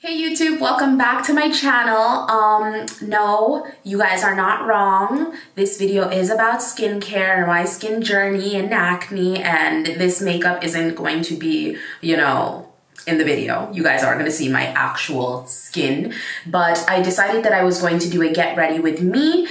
Hey YouTube, welcome back to my channel. No, you guys are not wrong. This video is about skincare and my skin journey and acne, and this makeup isn't going to be, in the video. You guys are going to see my actual skin, but I decided that I was going to do a get ready with me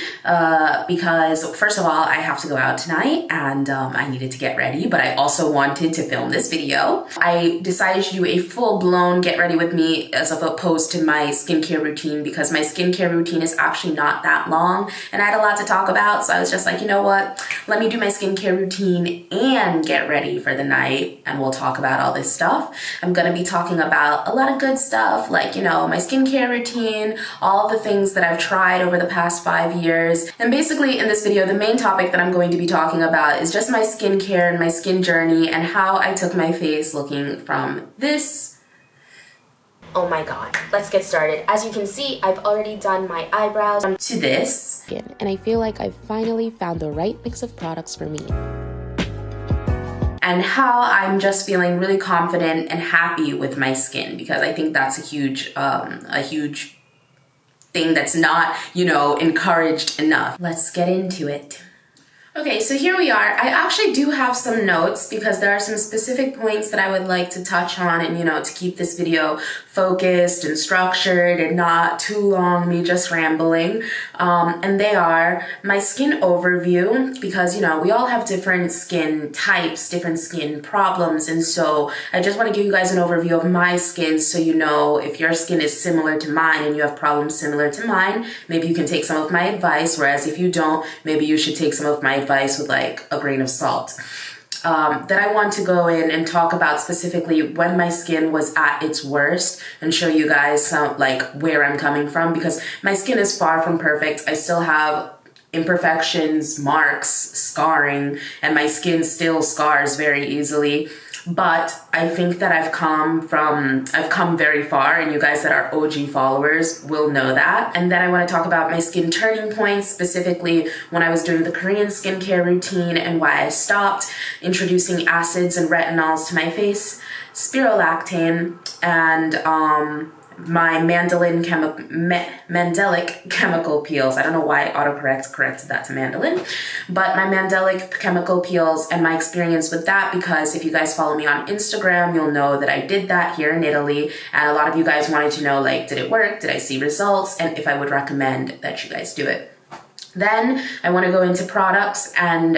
because first of all, I have to go out tonight and I needed to get ready, but I also wanted to film this video. I decided to do a full-blown get ready with me as opposed to my skincare routine because my skincare routine is actually not that long and I had a lot to talk about, so I was just like, you know what, let me do my skincare routine and get ready for the night and we'll talk about all this stuff. I'm gonna be talking about a lot of good stuff like, my skincare routine, all the things that I've tried over the past 5 years. And basically in this video, the main topic that I'm going to be talking about is just my skincare and my skin journey and how I took my face looking from this. Oh my god, let's get started. As you can see, I've already done my eyebrows to this. And I feel like I've finally found the right mix of products for me. And how I'm just feeling really confident and happy with my skin because I think that's a huge thing that's not, encouraged enough. Let's get into it. Okay, so here we are. I actually do have some notes because there are some specific points that I would like to touch on and, to keep this video focused and structured and not too long, me just rambling. And they are my skin overview because, we all have different skin types, different skin problems. And so I just want to give you guys an overview of my skin so if your skin is similar to mine and you have problems similar to mine, maybe you can take some of my advice, whereas if you don't, maybe you should take some of my advice with like a grain of salt. That I want to go in and talk about specifically when my skin was at its worst and show you guys some, where I'm coming from because my skin is far from perfect. I still have imperfections, marks, scarring, and my skin still scars very easily. But I think that I've come very far, and you guys that are OG followers will know that. And then I want to talk about my skin turning points, specifically when I was doing the Korean skincare routine and why I stopped, introducing acids and retinols to my face, spirulactane, and my mandelic chemical peels. I don't know why autocorrect corrected that to mandolin, but my mandelic chemical peels and my experience with that, because if you guys follow me on Instagram, you'll know that I did that here in Italy, and a lot of you guys wanted to know, did it work? Did I see results? And if I would recommend that you guys do it. Then I want to go into products and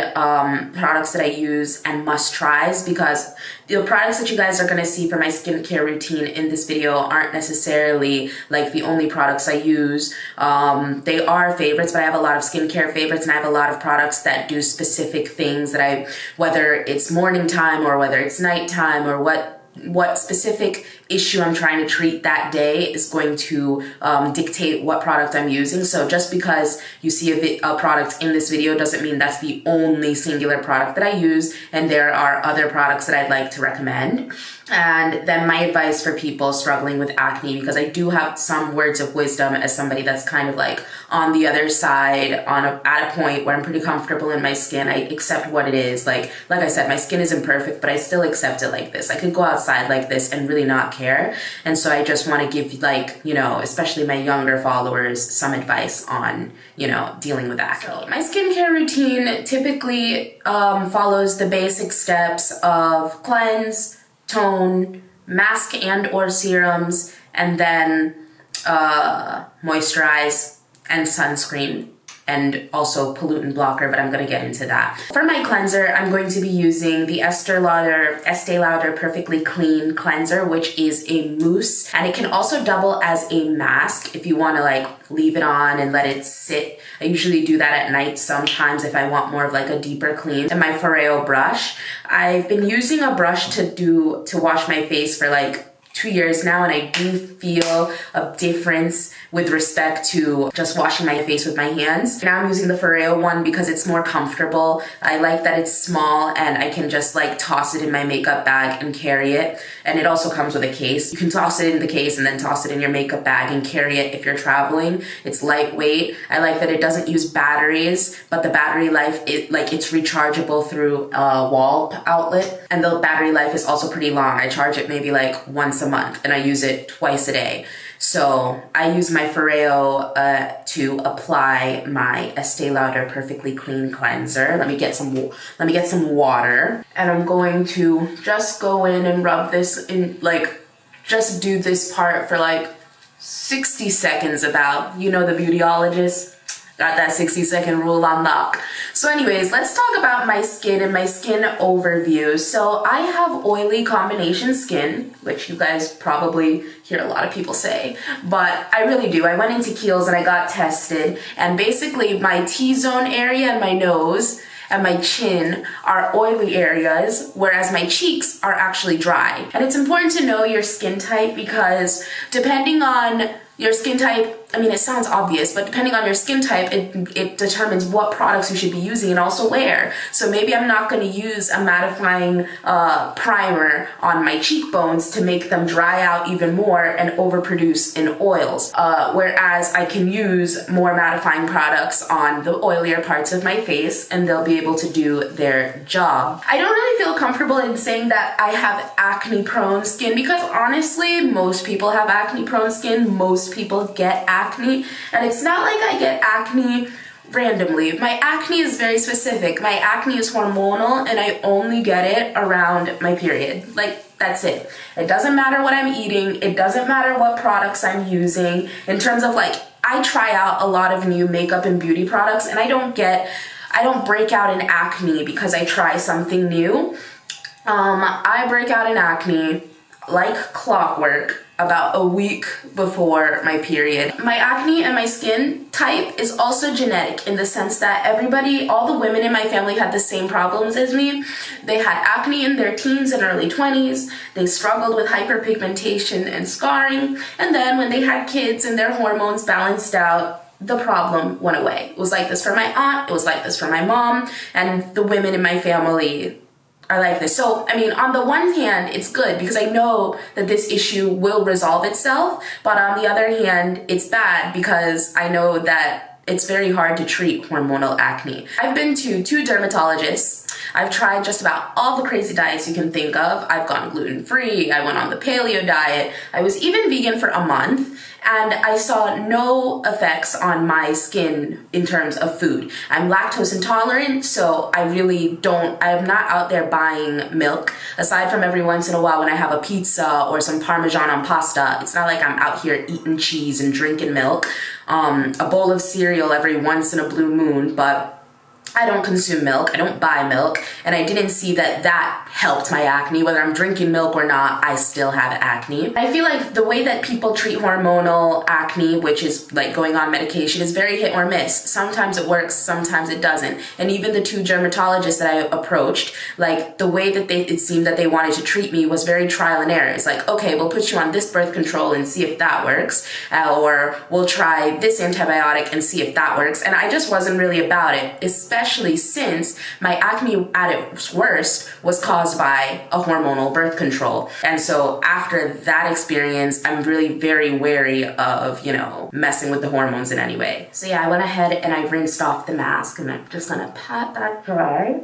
products that I use and must tries because the products that you guys are going to see for my skincare routine in this video aren't necessarily the only products I use. They are favorites, but I have a lot of skincare favorites and I have a lot of products that do specific things that whether it's morning time or whether it's nighttime or what specific issue I'm trying to treat that day is going to dictate what product I'm using. So just because you see a product in this video doesn't mean that's the only singular product that I use, and there are other products that I'd like to recommend. And then my advice for people struggling with acne, because I do have some words of wisdom as somebody that's kind of on the other side, at a point where I'm pretty comfortable in my skin. I accept what it is. Like I said, my skin isn't perfect, but I still accept it like this. I could go outside like this and really not care. And so I just want to give especially my younger followers some advice on, dealing with acne. So my skincare routine typically follows the basic steps of cleanse, tone, mask and or serums, and then moisturize and sunscreen, and also pollutant blocker, but I'm going to get into that. For my cleanser, I'm going to be using the Estee Lauder Perfectly Clean Cleanser, which is a mousse, and it can also double as a mask if you want to leave it on and let it sit. I usually do that at night sometimes if I want more of a deeper clean. And my Foreo brush. I've been using a brush to wash my face for 2 years now, and I do feel a difference with respect to just washing my face with my hands. Now I'm using the Foreo one because it's more comfortable. I like that it's small and I can just toss it in my makeup bag and carry it. And it also comes with a case. You can toss it in the case and then toss it in your makeup bag and carry it if you're traveling. It's lightweight. I like that it doesn't use batteries, but the battery life, it's rechargeable through a wall outlet. And the battery life is also pretty long. I charge it maybe once a month and I use it twice a day. So I use my Foreo to apply my Estee Lauder Perfectly Clean Cleanser. Let me get some water. And I'm going to just go in and rub this in, like, just do this part for like 60 seconds about, you know, the beautyologist. Got that 60-second rule on lock. So anyways, let's talk about my skin and my skin overview. So I have oily combination skin, which you guys probably hear a lot of people say, but I really do. I went into Kiehl's and I got tested, and basically my T-zone area and my nose and my chin are oily areas, whereas my cheeks are actually dry. And it's important to know your skin type because depending on your skin type, I mean, it sounds obvious, but depending on your skin type, it determines what products you should be using and also where. So maybe I'm not going to use a mattifying primer on my cheekbones to make them dry out even more and overproduce in oils. Whereas I can use more mattifying products on the oilier parts of my face and they'll be able to do their job. I don't really feel comfortable in saying that I have acne prone skin because honestly, most people have acne prone skin. Most people get acne, and it's not like I get acne randomly. My acne is very specific. My acne is hormonal and I only get it around my period. Like, that's it. It doesn't matter what I'm eating. It doesn't matter what products I'm using. In terms of like, I try out a lot of new makeup and beauty products and I don't break out in acne because I try something new. I break out in acne like clockwork about a week before my period. My acne and my skin type is also genetic in the sense that all the women in my family had the same problems as me. They had acne in their teens and early 20s. They struggled with hyperpigmentation and scarring. And then when they had kids and their hormones balanced out, the problem went away. It was like this for my aunt. It was like this for my mom. And the women in my family are like this. So, I mean, on the one hand, it's good because I know that this issue will resolve itself. But on the other hand, it's bad because I know that it's very hard to treat hormonal acne. I've been to 2 dermatologists. I've tried just about all the crazy diets you can think of. I've gone gluten-free. I went on the paleo diet. I was even vegan for a month. And I saw no effects on my skin in terms of food. I'm lactose intolerant, so I'm not out there buying milk. Aside from every once in a while when I have a pizza or some Parmesan on pasta, it's not like I'm out here eating cheese and drinking milk. A bowl of cereal every once in a blue moon, but I don't consume milk, I don't buy milk, and I didn't see that helped my acne. Whether I'm drinking milk or not, I still have acne. I feel like the way that people treat hormonal acne, which is like going on medication, is very hit or miss. Sometimes it works, sometimes it doesn't. And even the 2 dermatologists that I approached, like the way that it seemed that they wanted to treat me was very trial and error. It's like, okay, we'll put you on this birth control and see if that works, or we'll try this antibiotic and see if that works. And I just wasn't really about it, especially since my acne at its worst was caused by a hormonal birth control. And so after that experience, I'm really very wary of, messing with the hormones in any way. So yeah, I went ahead and I rinsed off the mask and I'm just gonna pat that dry.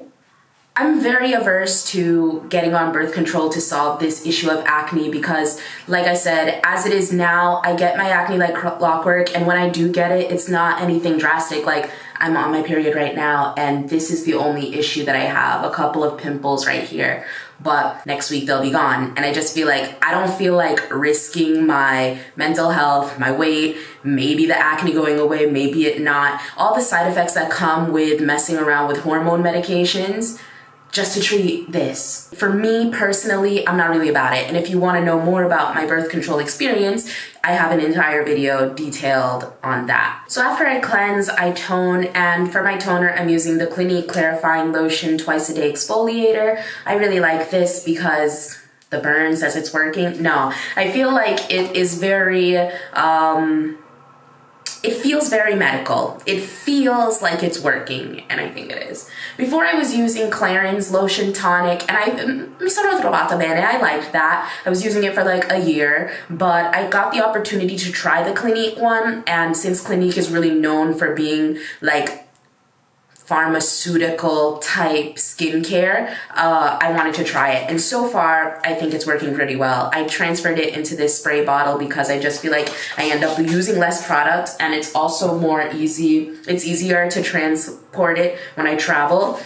I'm very averse to getting on birth control to solve this issue of acne because, like I said, as it is now, I get my acne like clockwork, and when I do get it, it's not anything drastic. Like, I'm on my period right now, and this is the only issue that I have. A couple of pimples right here, but next week they'll be gone. And I just feel like, I don't feel like risking my mental health, my weight, maybe the acne going away, maybe it not. All the side effects that come with messing around with hormone medications, just to treat this. For me personally, I'm not really about it. And if you want to know more about my birth control experience, I have an entire video detailed on that. So after I cleanse, I tone, and for my toner, I'm using the Clinique Clarifying Lotion Twice a Day Exfoliator. I really like this because the burn says it's working. No, I feel like it is very, it feels very medical. It feels like it's working, and I think it is. Before I was using Clarins Lotion Tonic, and mi sono trovata bene, I liked that. I was using it for like a year, but I got the opportunity to try the Clinique one, and since Clinique is really known for being like pharmaceutical type skincare, I wanted to try it. And so far, I think it's working pretty well. I transferred it into this spray bottle because I just feel like I end up using less product, and it's also it's easier to transport it when I travel.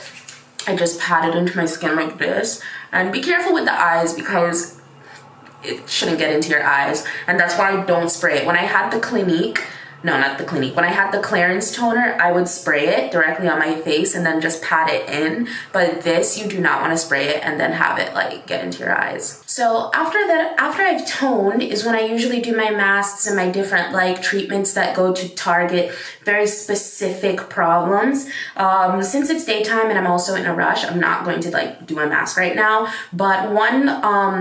I just pat it into my skin like this. And be careful with the eyes because it shouldn't get into your eyes. And that's why I don't spray it. When I had the Clinique, no, not the Clinique. When I had the Clarins toner, I would spray it directly on my face and then just pat it in. But this, you do not want to spray it and then have it like get into your eyes. So after that, after I've toned is when I usually do my masks and my different like treatments that go to target very specific problems. Since it's daytime and I'm also in a rush, I'm not going to like do a mask right now. But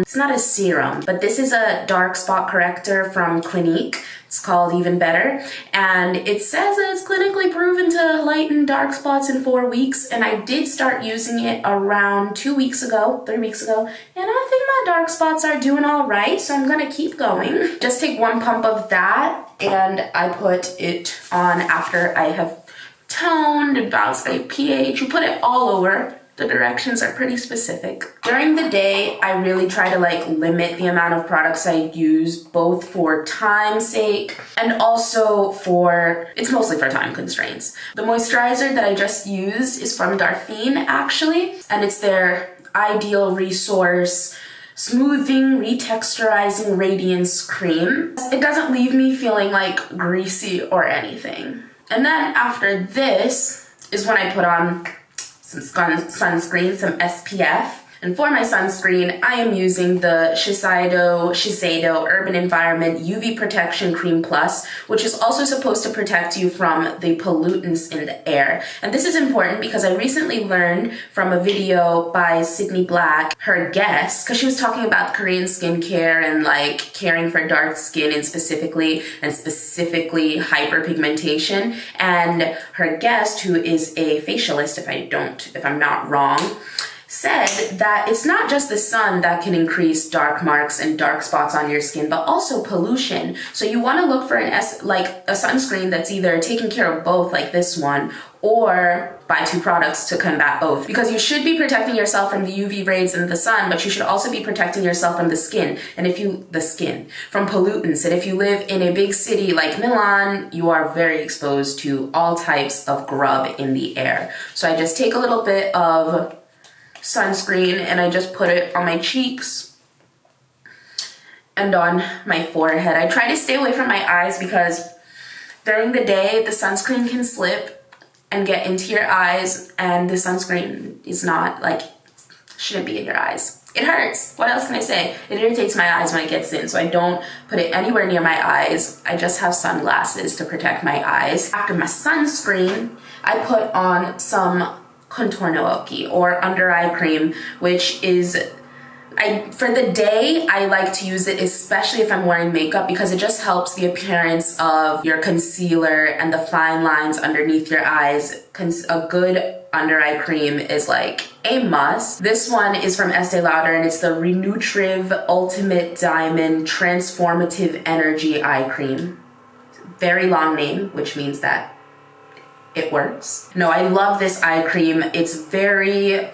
it's not a serum, but this is a dark spot corrector from Clinique. It's called Even Better, and it says that it's clinically proven to lighten dark spots in 4 weeks, and I did start using it around 3 weeks ago, and I think my dark spots are doing all right, so I'm gonna keep going. Just take 1 pump of that, and I put it on after I have toned and balanced my pH. You put it all over. The directions are pretty specific. During the day, I really try to like limit the amount of products I use, both for time's sake and also it's mostly for time constraints. The moisturizer that I just used is from Darphin actually, and it's their Ideal Resource Smoothing Retexturizing Radiance Cream. It doesn't leave me feeling like greasy or anything. And then after this is when I put on some sunscreen, some SPF. And for my sunscreen, I am using the Shiseido Urban Environment UV Protection Cream Plus, which is also supposed to protect you from the pollutants in the air. And this is important because I recently learned from a video by Sydney Black, her guest, because she was talking about Korean skincare and like caring for dark skin and specifically hyperpigmentation. And her guest, who is a facialist, if I'm not wrong, said that it's not just the sun that can increase dark marks and dark spots on your skin, but also pollution. So you want to look for a sunscreen that's either taking care of both, like this one, or buy 2 products to combat both. Because you should be protecting yourself from the UV rays and the sun, but you should also be protecting yourself from the skin, from pollutants. And if you live in a big city like Milan, you are very exposed to all types of grub in the air. So I just take a little bit of sunscreen and I just put it on my cheeks and on my forehead. I try to stay away from my eyes because during the day the sunscreen can slip and get into your eyes, and the sunscreen is not shouldn't be in your eyes. It hurts. What else can I say? It irritates my eyes when it gets in, so I don't put it anywhere near my eyes. I just have sunglasses to protect my eyes. After my sunscreen, I put on some contour nooki or under eye cream, which is, for the day, I like to use it, especially if I'm wearing makeup, because it just helps the appearance of your concealer and the fine lines underneath your eyes. A good under eye cream is like a must. This one is from Estee Lauder, and it's the RE-NUTRIV Ultimate Diamond Transformative Energy Eye Cream. Very long name, which means that it works. No, I love this eye cream. It's very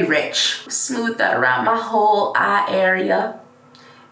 rich. Smooth that around my whole eye area,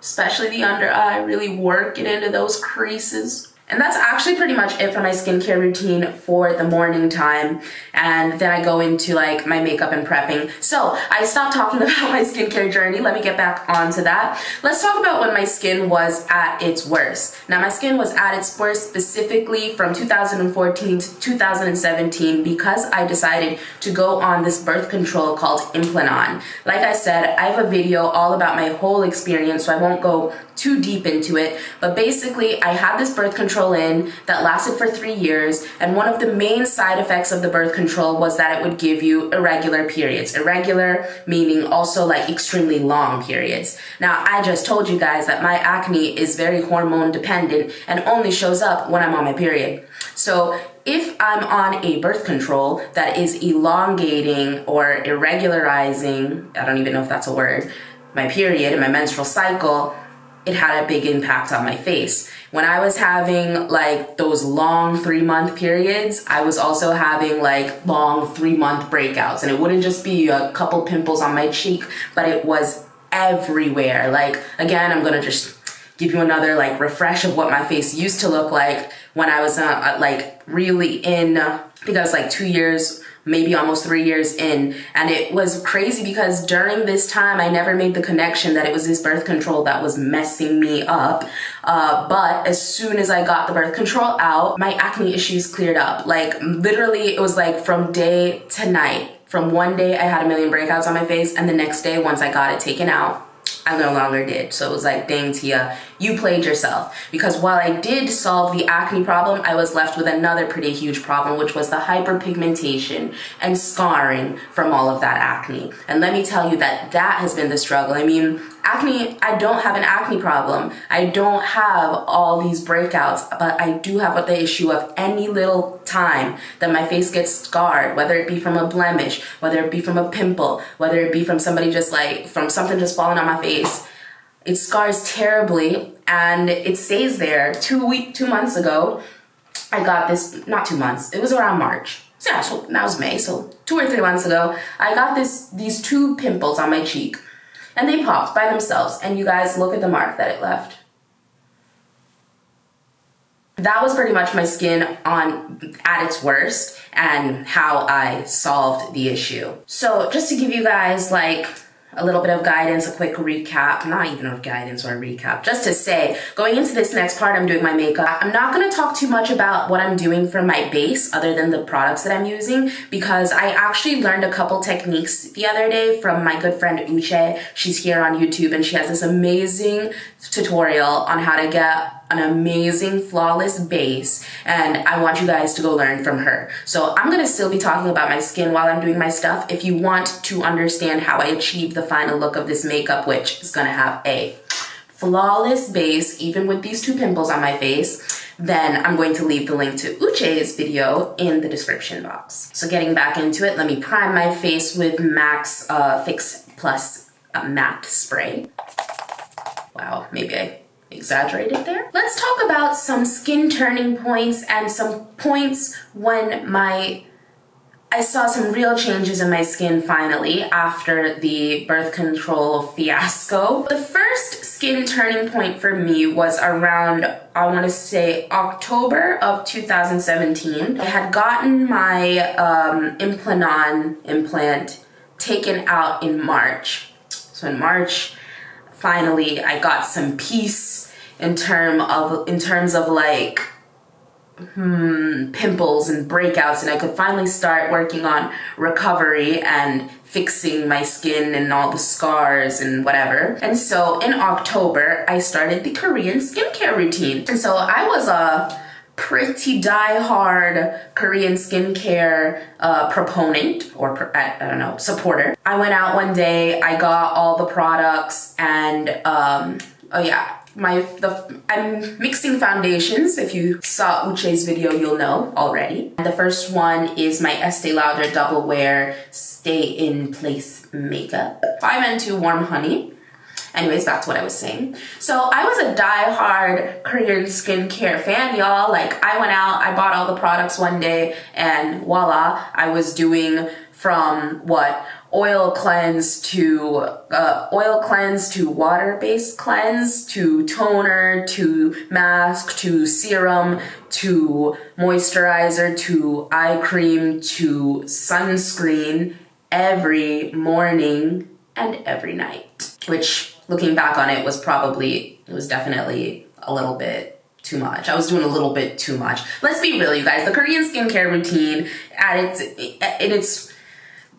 especially the under eye. Really work it into those creases. And that's actually pretty much it for my skincare routine for the morning time. And then I go into like my makeup and prepping. So I stopped talking about my skincare journey. Let me get back onto that. Let's talk about when my skin was at its worst. Now my skin was at its worst specifically from 2014 to 2017 because I decided to go on this birth control called Implanon. Like I said, I have a video all about my whole experience, so I won't go too deep into it, but basically I had this birth control in that lasted for 3 years, and one of the main side effects of the birth control was that it would give you irregular periods. Irregular meaning also like extremely long periods. Now I just told you guys that my acne is very hormone dependent and only shows up when I'm on my period. So if I'm on a birth control that is elongating or irregularizing, I don't even know if that's a word, my period and my menstrual cycle, it had a big impact on my face. When I was having like those long 3-month periods, I was also having like long 3-month breakouts, and it wouldn't just be a couple pimples on my cheek, but it was everywhere. Like, again, I'm gonna just give you another like refresh of what my face used to look like when I was like really in, I think I was like 2 years, maybe almost 3 years in. And it was crazy because during this time, I never made the connection that it was this birth control that was messing me up. But as soon as I got the birth control out, my acne issues cleared up. Like literally, it was like from day to night. From one day, I had a million breakouts on my face, and the next day, once I got it taken out, I no longer did. So it was like, dang, Tia, you played yourself. Because while I did solve the acne problem, I was left with another pretty huge problem, which was the hyperpigmentation and scarring from all of that acne. And let me tell you that that has been the struggle. I mean, acne, I don't have an acne problem. I don't have all these breakouts, but I do have the issue of any little time that my face gets scarred, whether it be from a blemish, whether it be from a pimple, whether it be from somebody just like, from something just falling on my face. It scars terribly and it stays there. 2 months ago, I got this, not 2 months, it was around March. So yeah, so now it's May, so 2 or 3 months ago, I got these 2 pimples on my cheek. And they popped by themselves, and you guys look at the mark that it left. That was pretty much my skin at its worst and how I solved the issue. So just to give you guys like a little bit of guidance, a quick recap, not even a guidance or a recap, just to say, going into this next part, I'm doing my makeup. I'm not gonna talk too much about what I'm doing for my base other than the products that I'm using, because I actually learned a couple techniques the other day from my good friend Uche. She's here on YouTube and she has this amazing tutorial on how to get an amazing flawless base, and I want you guys to go learn from her. So I'm gonna still be talking about my skin while I'm doing my stuff. If you want to understand how I achieve the final look of this makeup, which is gonna have a flawless base, even with these 2 pimples on my face, then I'm going to leave the link to Uche's video in the description box. So getting back into it, let me prime my face with MAC's Fix Plus Matte Spray. Wow, maybe I exaggerated there. Let's talk about some skin turning points and some points when I saw some real changes in my skin finally after the birth control fiasco. The first skin turning point for me was around, I want to say, October of 2017. I had gotten my implant taken out in March. So in March, finally, I got some peace in terms of like pimples and breakouts, and I could finally start working on recovery and fixing my skin and all the scars and whatever. And so in October, I started the Korean skincare routine. And so I was a pretty die-hard Korean skincare proponent, or I don't know, supporter. I went out one day, I got all the products, and oh yeah, I'm mixing foundations. If you saw Uche's video, you'll know already. The first one is my Estee Lauder Double Wear Stay in Place Makeup. I went to Warm Honey. Anyways, back to what I was saying. So I was a die-hard Korean skincare fan, y'all. Like, I went out, I bought all the products one day, and voila, I was doing from oil cleanse to water-based cleanse to toner to mask to serum to moisturizer to eye cream to sunscreen every morning and every night, which, looking back on it, was definitely a little bit too much. I was doing a little bit too much. Let's be real, you guys. The Korean skincare routine, it's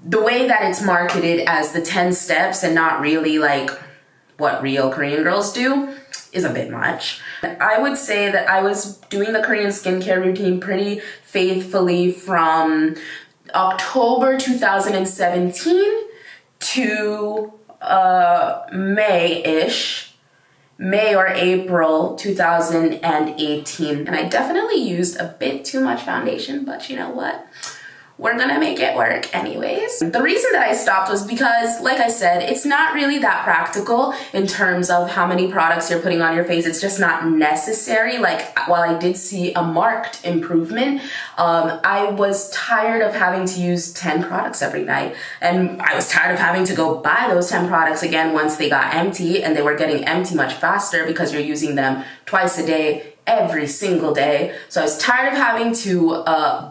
the way that it's marketed as the 10 steps and not really like what real Korean girls do is a bit much. I would say that I was doing the Korean skincare routine pretty faithfully from October 2017 to May or April 2018. And I definitely used a bit too much foundation, but you know what? we're gonna make it work anyways. The reason that I stopped was because, like I said, it's not really that practical in terms of how many products you're putting on your face. It's just not necessary. Like, while I did see a marked improvement, I was tired of having to use 10 products every night. And I was tired of having to go buy those 10 products again once they got empty, and they were getting empty much faster because you're using them twice a day, every single day. So I was tired of having to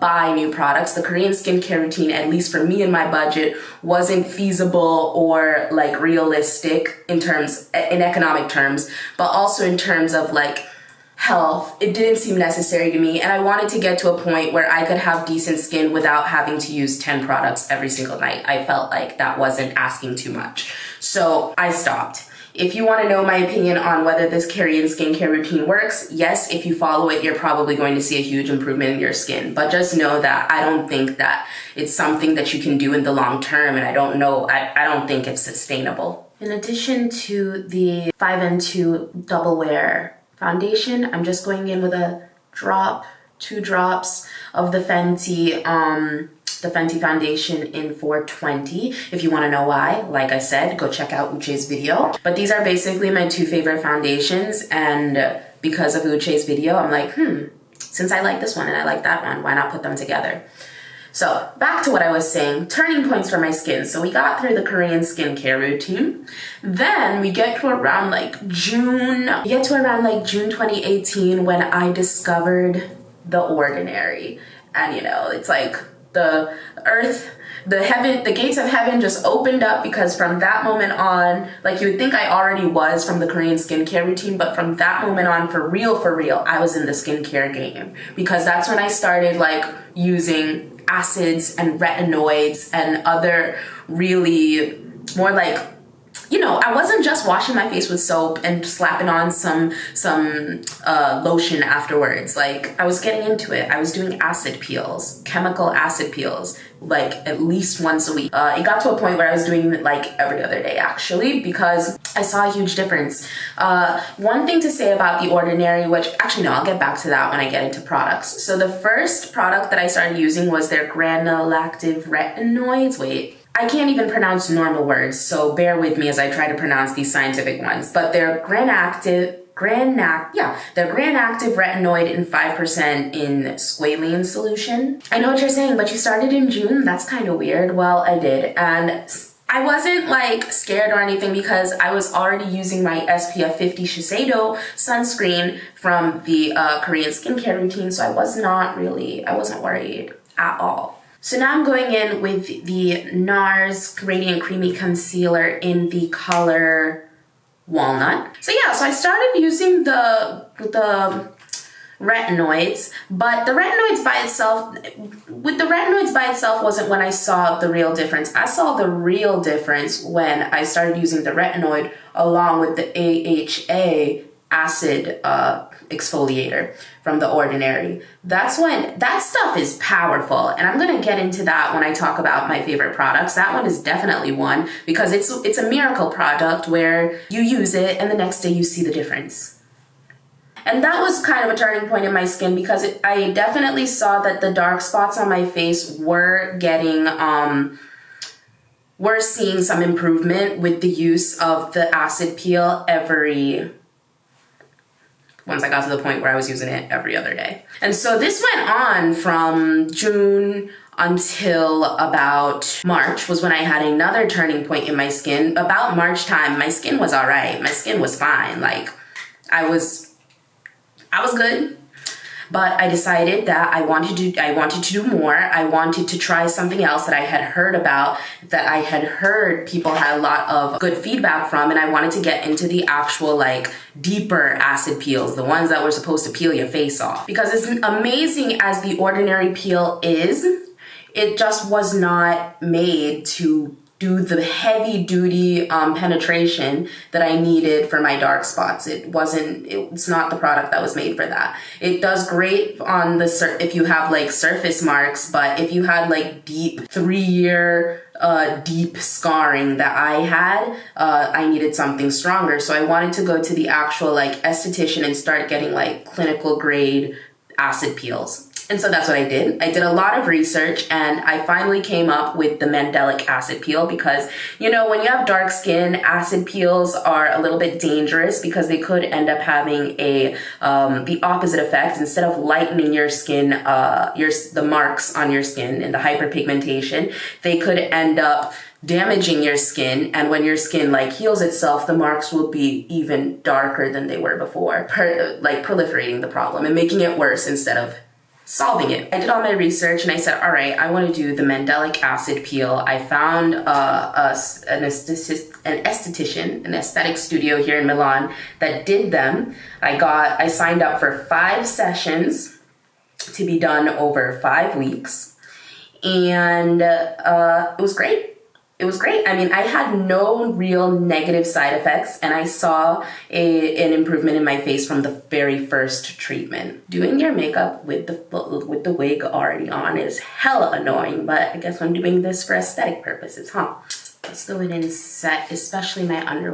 buy new products. The Korean skincare routine, at least for me and my budget, wasn't feasible or like realistic in economic terms, but also in terms of like health. It didn't seem necessary to me, and I wanted to get to a point where I could have decent skin without having to use 10 products every single night. I felt like that wasn't asking too much. So I stopped. If you want to know my opinion on whether this Korean skincare routine works, yes, if you follow it, you're probably going to see a huge improvement in your skin. But just know that I don't think that it's something that you can do in the long term, and I don't think it's sustainable. In addition to the 5N2 Double Wear foundation, I'm just going in with a drop, 2 drops of the Fenty foundation in 420. If you want to know why, like I said, go check out Uche's video. But these are basically my 2 favorite foundations, and because of Uche's video, I'm like, since I like this one and I like that one, why not put them together? So back to what I was saying, turning points for my skin. So we got through the Korean skincare routine. Then we get to around like June 2018 when I discovered The Ordinary. And you know, it's like the gates of heaven just opened up, because from that moment on, like, you would think I already was from the Korean skincare routine, but from that moment on, for real, I was in the skincare game, because that's when I started like using acids and retinoids and other really more like, you know, I wasn't just washing my face with soap and slapping on some lotion afterwards. Like, I was getting into it. I was doing acid peels, chemical acid peels, like at least once a week. It got to a point where I was doing it like every other day, actually, because I saw a huge difference. One thing to say about The Ordinary, which actually, no, I'll get back to that when I get into products. So the first product that I started using was their Granulactive Retinoids. Wait, I can't even pronounce normal words, so bear with me as I try to pronounce these scientific ones. But they're Granactive retinoid in 5% in squalene solution. I know what you're saying, but you started in June? That's kind of weird. Well, I did. And I wasn't like scared or anything, because I was already using my SPF 50 Shiseido sunscreen from the Korean skincare routine, so I wasn't worried at all. So now I'm going in with the Nars Radiant Creamy Concealer in the color Walnut. So yeah, so I started using the retinoids, but the retinoids by itself wasn't when I saw the real difference. I saw the real difference when I started using the retinoid along with the AHA acid exfoliator from The Ordinary. That's when that stuff is powerful, and I'm gonna get into that when I talk about my favorite products. That one is definitely one, because it's a miracle product where you use it and the next day you see the difference. And that was kind of a turning point in my skin, because I definitely saw that the dark spots on my face were seeing some improvement with the use of the acid peel once I got to the point where I was using it every other day. And so this went on from June until about March, was when I had another turning point in my skin. About March time, my skin was all right. My skin was fine. Like, I was good. But I decided that I wanted to do more. I wanted to try something else that I had heard about, that I had heard people had a lot of good feedback from, and I wanted to get into the actual like deeper acid peels, the ones that were supposed to peel your face off. Because as amazing as The Ordinary peel is, it just was not made to do the heavy duty penetration that I needed for my dark spots. It's not the product that was made for that. It does great on if you have like surface marks, but if you had like deep 3-year deep scarring that I had, I needed something stronger. So I wanted to go to the actual like esthetician and start getting like clinical grade acid peels. And so that's what I did. I did a lot of research and I finally came up with the mandelic acid peel because, you know, when you have dark skin, acid peels are a little bit dangerous because they could end up having the opposite effect. Instead of lightening your skin, the marks on your skin and the hyperpigmentation, they could end up damaging your skin, and when your skin like heals itself, the marks will be even darker than they were before, like proliferating the problem and making it worse instead of solving it. I did all my research and I said, all right, I want to do the mandelic acid peel. I found an esthetician, an aesthetic studio here in Milan that did them. I signed up for 5 sessions to be done over 5 weeks, and it was great. It was great. I mean, I had no real negative side effects, and I saw an improvement in my face from the very first treatment. Doing your makeup with the wig already on is hella annoying, but I guess I'm doing this for aesthetic purposes, huh? Let's go in and set, especially my under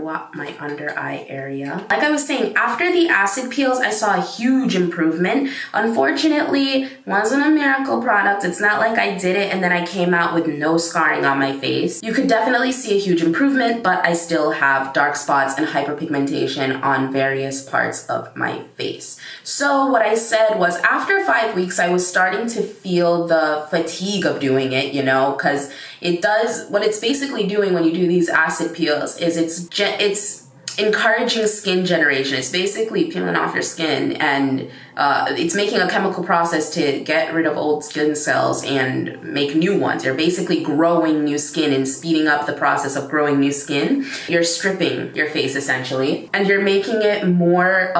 eye area. Like I was saying, after the acid peels, I saw a huge improvement. Unfortunately, it wasn't a miracle product. It's not like I did it and then I came out with no scarring on my face. You could definitely see a huge improvement, but I still have dark spots and hyperpigmentation on various parts of my face. So what I said was, after 5 weeks, I was starting to feel the fatigue of doing it, you know, because it does, what it's basically doing when you do these acid peels is it's encouraging skin generation. It's basically peeling off your skin, and it's making a chemical process to get rid of old skin cells and make new ones. You're basically growing new skin and speeding up the process of growing new skin. You're stripping your face essentially, and you're making it more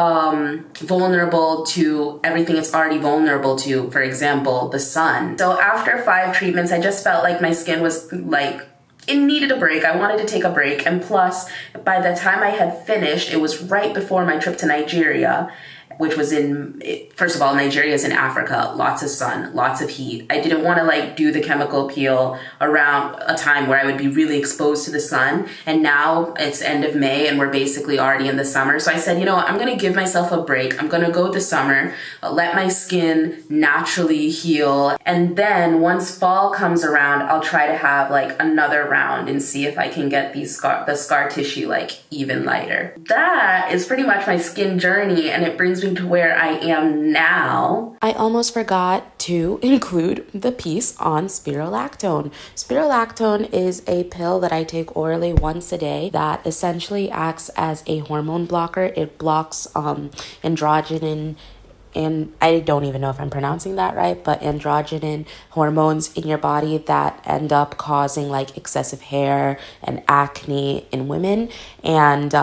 vulnerable to everything it's already vulnerable to, for example, the sun. So after 5 treatments, I just felt like my skin was like, it needed a break. I wanted to take a break. And plus, by the time I had finished, it was right before my trip to Nigeria, which was first of all, Nigeria is in Africa, lots of sun, lots of heat. I didn't want to like do the chemical peel around a time where I would be really exposed to the sun. And now it's end of May and we're basically already in the summer. So I said, you know what, I'm going to give myself a break. I'm going to go this summer, let my skin naturally heal. And then once fall comes around, I'll try to have like another round and see if I can get the scar tissue like even lighter. That is pretty much my skin journey, and it brings me to where I am now. I almost forgot to include the piece on spironolactone. Spironolactone is a pill that I take orally once a day that essentially acts as a hormone blocker. It blocks androgen, and I don't even know if I'm pronouncing that right, but androgen hormones in your body that end up causing like excessive hair and acne in women. And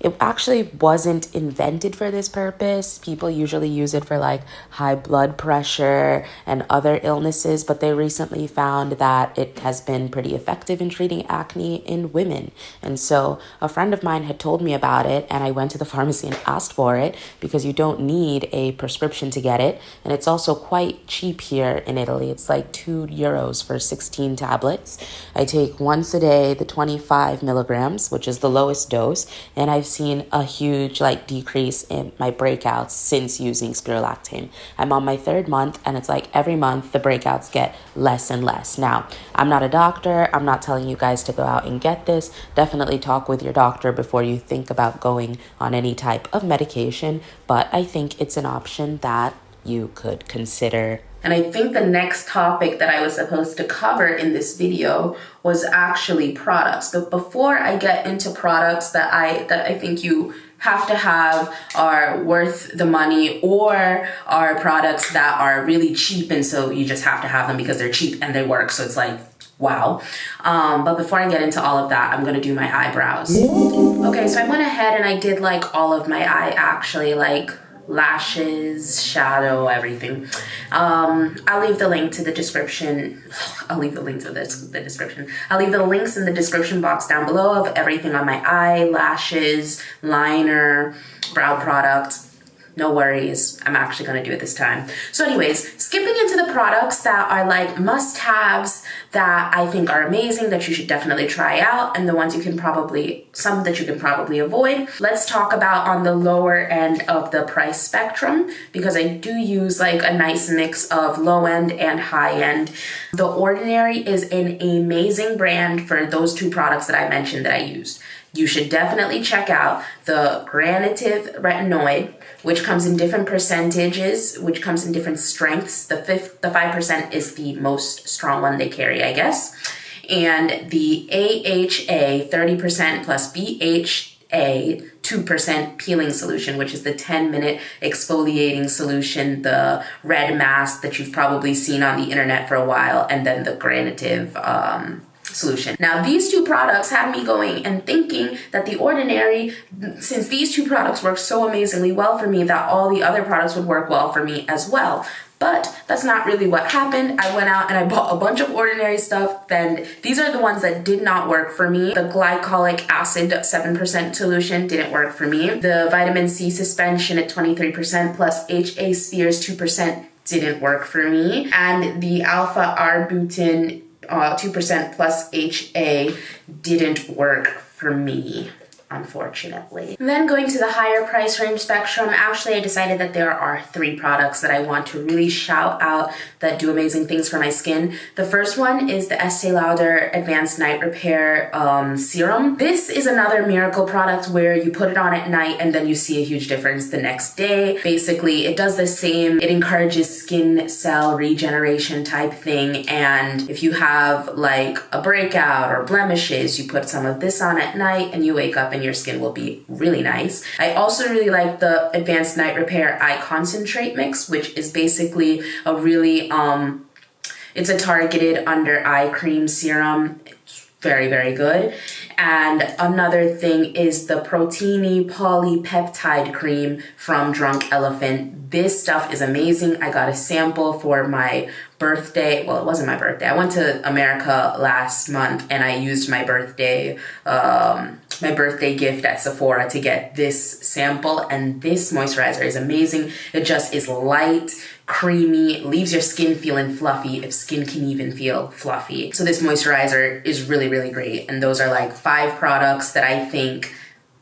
it actually wasn't invented for this purpose. People usually use it for like high blood pressure and other illnesses, but they recently found that it has been pretty effective in treating acne in women. And so a friend of mine had told me about it, and I went to the pharmacy and asked for it because you don't need a prescription to get it, and it's also quite cheap here in Italy. It's like €2 for 16 tablets. I take once a day the 25 milligrams, which is the lowest dose, and I've seen a huge like decrease in my breakouts since using spironolactone. I'm on my 3rd month, and it's like every month the breakouts get less and less. Now, I'm not a doctor. I'm not telling you guys to go out and get this. Definitely talk with your doctor before you think about going on any type of medication, but I think it's an option that you could consider. And I think the next topic that I was supposed to cover in this video was actually products. But before I get into products that I think you have to have, are worth the money, or are products that are really cheap and so you just have to have them because they're cheap and they work, so it's like, wow. But before I get into all of that, I'm gonna do my eyebrows. Okay, so I went ahead and I did like all of my eye, actually, like lashes, shadow, everything. I'll leave the link to the description. I'll leave the links in the description. I'll leave the links in the description box down below of everything on my eye, lashes, liner, brow product, no worries, I'm actually gonna do it this time. So anyways, skipping into the products that are like must-haves that I think are amazing that you should definitely try out, and the ones you can probably, some that you can probably avoid. Let's talk about on the lower end of the price spectrum, because I do use like a nice mix of low end and high end. The Ordinary is an amazing brand for those two products that I mentioned that I used. You should definitely check out the GUERLAIN retinoid, which comes in different percentages, which comes in different strengths. The 5% is the most strong one they carry, I guess. And the AHA 30% plus BHA 2% peeling solution, which is the 10-minute exfoliating solution, the red mask that you've probably seen on the internet for a while, and then the GUERLAIN solution. Now, these two products had me going and thinking that the Ordinary, since these two products work so amazingly well for me, that all the other products would work well for me as well. But that's not really what happened. I went out and I bought a bunch of Ordinary stuff, and these are the ones that did not work for me. The glycolic acid 7% solution didn't work for me. The vitamin C suspension at 23% plus HA spheres 2% didn't work for me. And the alpha arbutin 2% plus HA didn't work for me, unfortunately. Then going to the higher price range spectrum, actually I decided that there are 3 products that I want to really shout out that do amazing things for my skin. The first one is the Estee Lauder Advanced Night Repair Serum. This is another miracle product where you put it on at night and then you see a huge difference the next day. Basically, it does the same. It encourages skin cell regeneration type thing, and if you have like a breakout or blemishes, you put some of this on at night and you wake up and your skin will be really nice. I also really like the Advanced Night Repair Eye Concentrate Mix, which is basically a really, it's a targeted under eye cream serum. It's very, very good. And another thing is the Proteiny Polypeptide Cream from Drunk Elephant. This stuff is amazing. I got a sample for my birthday. Well, it wasn't my birthday. I went to America last month and I used my birthday gift at Sephora to get this sample, and this moisturizer is amazing. It just is light, creamy, leaves your skin feeling fluffy, if skin can even feel fluffy. So this moisturizer is really, really great, and those are like 5 products that I think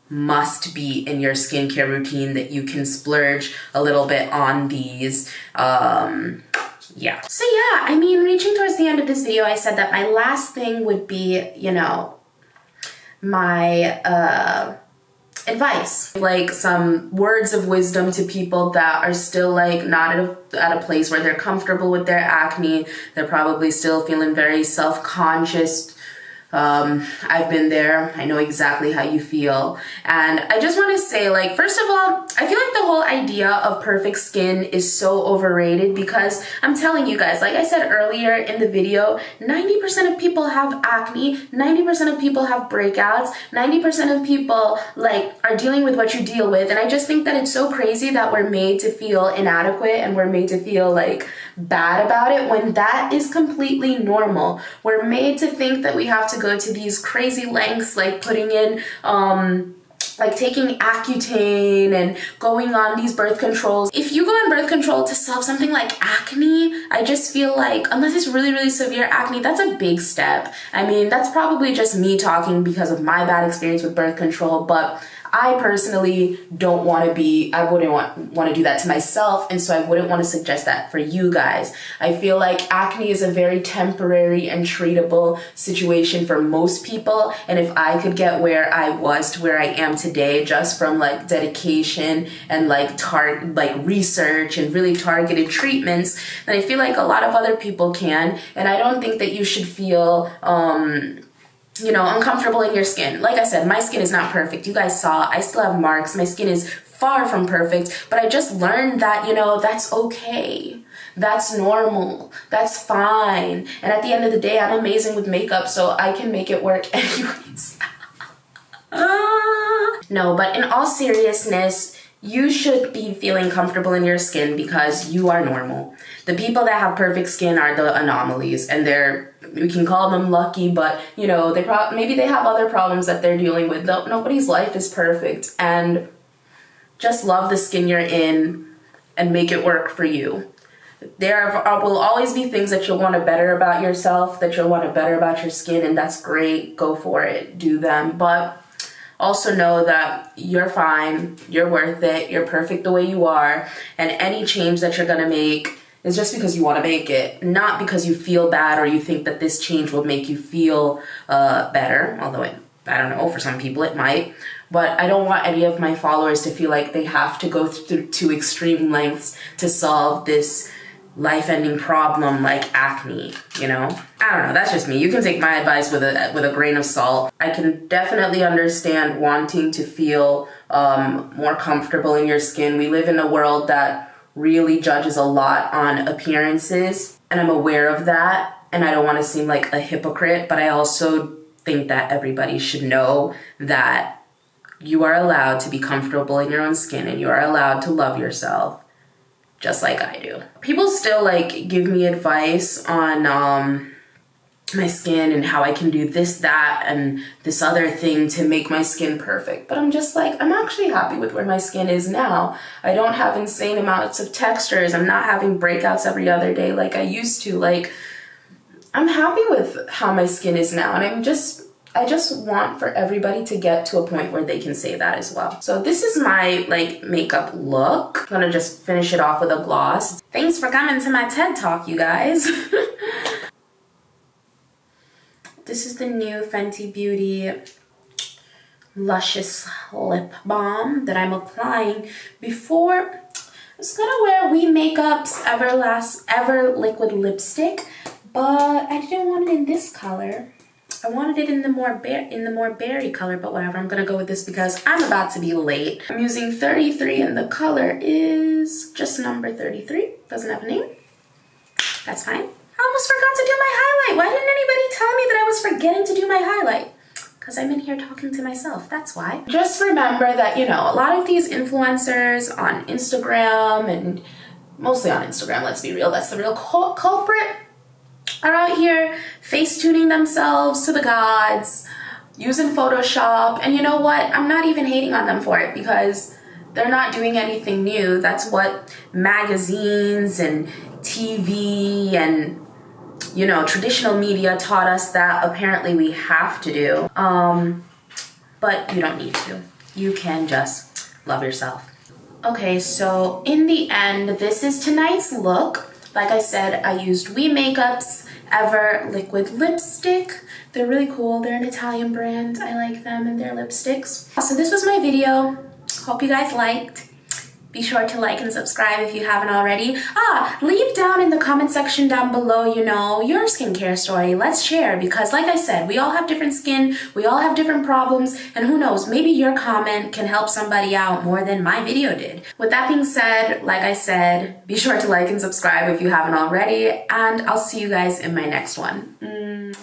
must be in your skincare routine, that you can splurge a little bit on these. Yeah. So yeah, I mean, reaching towards the end of this video, I said that my last thing would be, you know, my advice, like some words of wisdom to people that are still like not at a place where they're comfortable with their acne. They're probably still feeling very self-conscious. I've been there. I know exactly how you feel. And I just want to say, like, first of all, I feel like the whole idea of perfect skin is so overrated, because I'm telling you guys, like I said earlier in the video, 90% of people have acne, 90% of people have breakouts, 90% of people like are dealing with what you deal with. And I just think that it's so crazy that we're made to feel inadequate and we're made to feel like bad about it, when that is completely normal. We're made to think that we have to go to these crazy lengths, like putting in like taking Accutane and going on these birth controls. If you go on birth control to solve something like acne, I just feel like, unless it's really, really severe acne, that's a big step. I mean, that's probably just me talking because of my bad experience with birth control, but I personally don't want to be, I wouldn't want to do that to myself, and so I wouldn't want to suggest that for you guys. I feel like acne is a very temporary and treatable situation for most people, and if I could get where I was to where I am today just from like dedication and like research and really targeted treatments, then I feel like a lot of other people can, and I don't think that you should feel you know, uncomfortable in your skin. Like I said, my skin is not perfect. You guys saw, I still have marks. My skin is far from perfect, but I just learned that, you know, that's okay. That's normal. That's fine. And at the end of the day, I'm amazing with makeup, so I can make it work anyways. No, but in all seriousness, you should be feeling comfortable in your skin because you are normal. The people that have perfect skin are the anomalies, and we can call them lucky, but you know, maybe they have other problems that they're dealing with. Nobody's life is perfect, and just love the skin you're in and make it work for you. There will always be things that you'll want to better about yourself, that you'll want to better about your skin, and that's great. Go for it. Do them. But also know that you're fine. You're worth it. You're perfect the way you are. And any change that you're going to make is just because you want to make it, not because you feel bad or you think that this change will make you feel better. Although I don't know, for some people it might. But I don't want any of my followers to feel like they have to go through to extreme lengths to solve this life-ending problem like acne, you know? I don't know, that's just me. You can take my advice with a grain of salt. I can definitely understand wanting to feel more comfortable in your skin. We live in a world that really judges a lot on appearances, and I'm aware of that, and I don't want to seem like a hypocrite, but I also think that everybody should know that you are allowed to be comfortable in your own skin, and you are allowed to love yourself just like I do. People still like give me advice on my skin and how I can do this, that, and this other thing to make my skin perfect. But I'm just like, I'm actually happy with where my skin is now. I don't have insane amounts of textures. I'm not having breakouts every other day like I used to. Like, I'm happy with how my skin is now, and I just want for everybody to get to a point where they can say that as well. So this is my like makeup look. I'm gonna just finish it off with a gloss. Thanks for coming to my TED Talk, you guys. This is the new Fenty Beauty Luscious Lip Balm that I'm applying before. I was gonna wear We Makeup's Ever Liquid Lipstick, but I didn't want it in this color. I wanted it in the more berry color, but whatever. I'm gonna go with this because I'm about to be late. I'm using 33 and the color is just number 33. Doesn't have a name. That's fine. I almost forgot to do my highlight. Why didn't anybody tell me that I was forgetting to do my highlight? Because I'm in here talking to myself, that's why. Just remember that, you know, a lot of these influencers on Instagram, and mostly on Instagram, let's be real, that's the real culprit, are out here face tuning themselves to the gods, using Photoshop, and you know what? I'm not even hating on them for it because they're not doing anything new. That's what magazines and TV and, you know, traditional media taught us that apparently we have to do. But you don't need to. You can just love yourself. Okay, so in the end, this is tonight's look. Like I said, I used We Makeup's Ever Liquid Lipstick. They're really cool. They're an Italian brand. I like them and their lipsticks. So this was my video. Hope you guys liked. Be sure to like and subscribe if you haven't already. Leave down in the comment section down below, you know, your skincare story. Let's share, because like I said, we all have different skin, we all have different problems, and who knows, maybe your comment can help somebody out more than my video did. With that being said, like I said, be sure to like and subscribe if you haven't already, and I'll see you guys in my next one.